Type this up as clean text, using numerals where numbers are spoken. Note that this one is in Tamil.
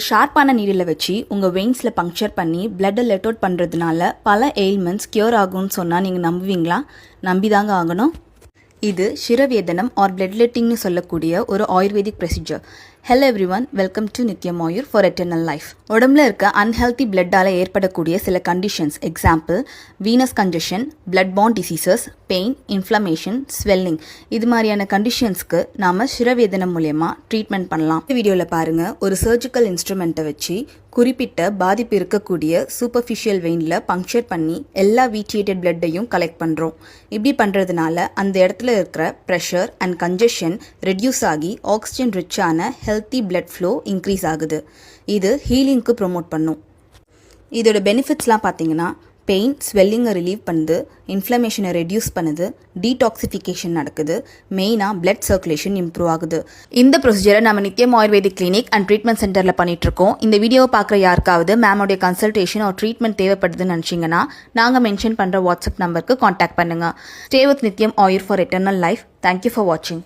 ஷார்ப்பான நீடில் வச்சு உங்கள் வெயின்ஸில் பங்க்சர் பண்ணி பிளட்டை லெட் அவுட் பண்ணுறதுனால பல எயில்மெண்ட்ஸ் க்யூர் ஆகும்னு சொன்னால் நீங்கள் நம்புவீங்களா? நம்பிதாங்க ஆகணும். இது சிரவேதனம் ஆர் பிளட் லெட்டிங்னு சொல்லக்கூடிய ஒரு ayurvedic procedure. Hello everyone, welcome to நித்யம் ஆயுர் ஃபார் எட்டர்னல் லைஃப். உடம்புல இருக்க அன்ஹெல்தி பிளட்டால் ஏற்படக்கூடிய சில conditions, example Venus congestion, blood bond diseases, pain, inflammation, swelling, இது மாதிரியான கண்டிஷன்ஸ்க்கு நாம் சிரவேதனம் மூலயமா ட்ரீட்மெண்ட் பண்ணலாம். இந்த வீடியோவில் பாருங்கள், ஒரு சர்ஜிக்கல் இன்ஸ்ட்ருமெண்ட்டை வச்சு குறிப்பிட்ட பாதிப்பு இருக்கக்கூடிய சூப்பர்ஃபிஷியல் வெயினில் பங்க்சர் பண்ணி எல்லா வீட்டியேட்டட் பிளட்டையும் கலெக்ட் பண்ணுறோம். இப்படி பண்ணுறதுனால அந்த இடத்துல இருக்கிற ப்ரெஷர் அண்ட் கன்ஜஷன் ரெடியூஸ் ஆகி ஆக்சிஜன் ரிச்சான ஹெல்த்தி பிளட் ஃப்ளோ இன்க்ரீஸ் ஆகுது. இது ஹீலிங்க்கு ப்ரொமோட் பண்ணும். இதோட பெனிஃபிட்ஸ்லாம் பார்த்தீங்கன்னா பெயின், ஸ்வெல்லிங்கை ரிலீவ் பண்ணுது, இன்ஃப்ளமேஷனை ரெடியூஸ் பண்ணுது, டீடாக்சிஃபிகேஷன் நடக்குது, மெயினாக பிளட் சர்க்குலேஷன் இம்ப்ரூவ் ஆகுது. இந்த ப்ரொசீஜரை நம்ம நித்யம் ஆயுர்வேதிக் கிளினிக் அண்ட் ட்ரீட்மெண்ட் சென்டரில் பண்ணிகிட்ருக்கோம். இந்த வீடியோவை பார்க்குற யாருக்காவது மேமோடைய கன்சல்டேஷன் ஒரு ட்ரீட்மெண்ட் தேவைப்படுதுன்னு நினச்சிங்கன்னா நாங்கள் மென்ஷன் பண்ணுற வாட்ஸ்அப் நம்பருக்கு காண்டாக்ட் பண்ணுங்கள். Stay with Nithyam Ayur for eternal life. Thank you for வாட்சிங்.